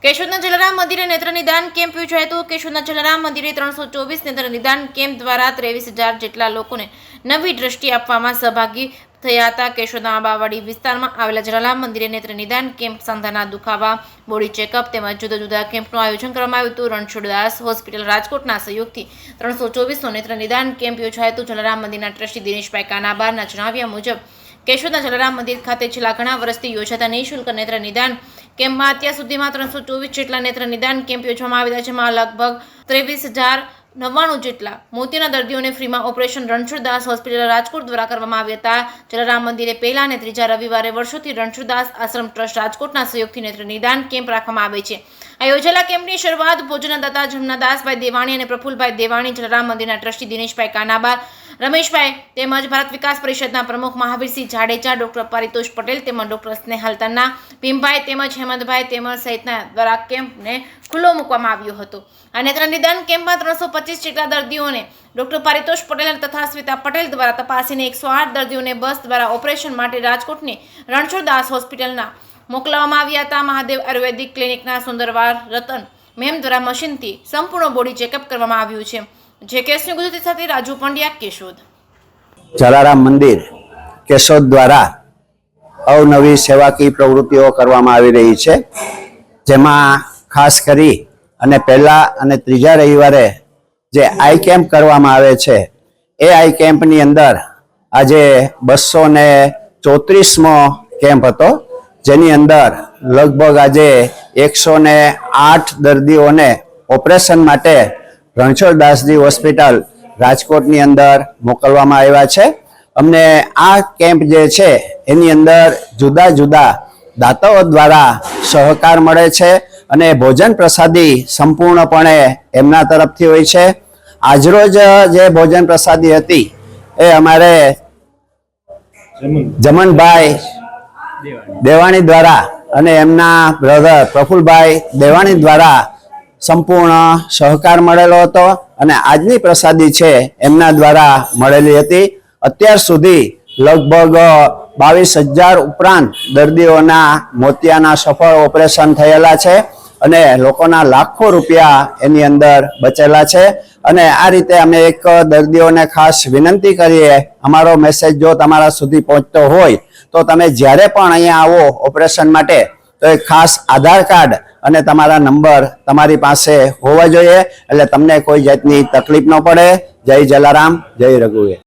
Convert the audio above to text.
કેશોદના જલારામ મંદિરે નેત્ર નિદાન કેમ્પ યોજાયો હતો। કેશોદના જલારામ મંદિરે 324 નેત્ર નિદાન કેમ્પ દ્વારા 23,000 જેટલા લોકોને નવી દ્રષ્ટિ આપવામાં સહભાગી થયા હતા। કેશોદના આંબાવાડી વિસ્તારમાં આવેલા જલારામ મંદિરે નેત્ર નિદાન કેમ્પ, સાંધાના દુખાવા, બોડી ચેકઅપ તેમજ જુદા જુદા કેમ્પનું આયોજન કરવામાં આવ્યું હતું। રણછોડદાસ હોસ્પિટલ રાજકોટના સહયોગથી 324નો નેત્ર નિદાન કેમ્પ યોજાયો હતો। જલારામ મંદિરના ટ્રસ્ટી દિનેશભાઈ કાનાબારના જણાવ્યા મુજબ કેશોદના જલારામ મંદિર ખાતે છેલ્લા ઘણા વર્ષથી યોજાતા નિઃશુલ્ક નેત્ર નિદાન કેમ્પમાં અત્યાર સુધીમાં 324 જેટલા નેત્ર નિદાન કેમ્પ યોજવામાં આવ્યા, જેમાં લગભગ 23,099 જેટલા મોતિયાના દર્દીઓને ફ્રીમાં ઓપરેશન રણછોડદાસ હોસ્પિટલ રાજકોટ દ્વારા કરવામાં આવ્યા હતા। જલારામ મંદિરે પહેલા અને ત્રીજા રવિવારે વર્ષોથી રણછોડદાસ આશ્રમ ટ્રસ્ટ રાજકોટના સહયોગથી નેત્ર નિદાન કેમ્પ રાખવામાં આવે છે। આ યોજેલા કેમ્પની શરૂઆત ભોજનદાતા જમનાદાસભાઈ દેવાણી અને પ્રફુલભાઈ દેવાણી, જલારામ મંદિરના ટ્રસ્ટી દિનેશભાઈ કાનાબાર, રમેશભાઈ તેમજ ભારત વિકાસ પરિષદના પ્રમુખ મહાવીરસિંહ જાડેજા, ડોક્ટર પારિતોષ પટેલ તેમજ ડોક્ટર સ્નેહલ તન્ના, ભીમભાઈ તેમજ હેમંતભાઈ તેમજ સહિતના દ્વારા કેમ્પને ખુલ્લો મૂકવામાં આવ્યો હતો। આ નેત્ર નિદાન કેમ્પમાં 325 જેટલા દર્દીઓને ડોક્ટર પારિતોષ પટેલ તથા સ્મિતા પટેલ દ્વારા તપાસીને 108 દર્દીઓને બસ દ્વારા ઓપરેશન માટે રાજકોટની રણછોડદાસ હોસ્પિટલના મોકલવામાં આવ્યા હતા। મહાદેવ આયુર્વેદિક ક્લિનિકના સુંદરવાર રતન મેમ દ્વારા મશીનથી સંપૂર્ણ બોડી ચેકઅપ કરવામાં આવ્યું છે। જે કેસની ગુજરાતી સાથે રાજુ પંડ્યા, કેશોદ। જલારામ મંદિર કેશોદ દ્વારા અવનવી સેવાકીય પ્રવૃત્તિઓ કરવામાં આવી રહી છે, જેમાં ખાસ કરી અને પહેલા અને ત્રીજા રવિવારે જે આઈ કેમ્પ કરવામાં આવે છે, એ આઈ કેમ્પની અંદર આજે 234મો કેમ્પ હતો, જેની અંદર લગભગ આજે 108 દર્દીઓને ઓપરેશન માટે રણછોડદાસજી હોસ્પિટલ રાજકોટની અંદર મોકલવામાં આવ્યા છે। અમને આ કેમ્પ જે છે એની અંદર જુદા જુદા દાતાઓ દ્વારા સહકાર મળે છે અને ભોજન પ્રસાદી સંપૂર્ણપણે એમના તરફથી હોય છે। આજરોજ જે ભોજન પ્રસાદી હતી એ અમારે જમનભાઈ દેવાણી દ્વારા અને એમના બ્રધર પ્રફુલભાઈ દેવાણી દ્વારા સંપૂર્ણ સહકાર મળેલો હતો અને આજની પ્રસાદી છે એમના દ્વારા મળેલી હતી। અત્યાર સુધી લગભગ 22,000 ઉપરાંત દર્દીઓના મોતિયાના સફળ ઓપરેશન થયેલા છે અને લોકોના લાખો રૂપિયા એની અંદર બચેલા છે। અને આ રીતે અમે એક દર્દીઓને ખાસ વિનંતી કરીએ, અમારો મેસેજ જો તમારા સુધી પહોંચતો હોય તો તમે જ્યારે પણ અહીંયા આવો ઓપરેશન માટે તો એક ખાસ આધાર કાર્ડ અને તમારા નંબર તમારી પાસે હોવા જોઈએ, એટલે તમને કોઈ જાતની તકલીફ ન પડે। જય જલારામ, જય રઘુવીર।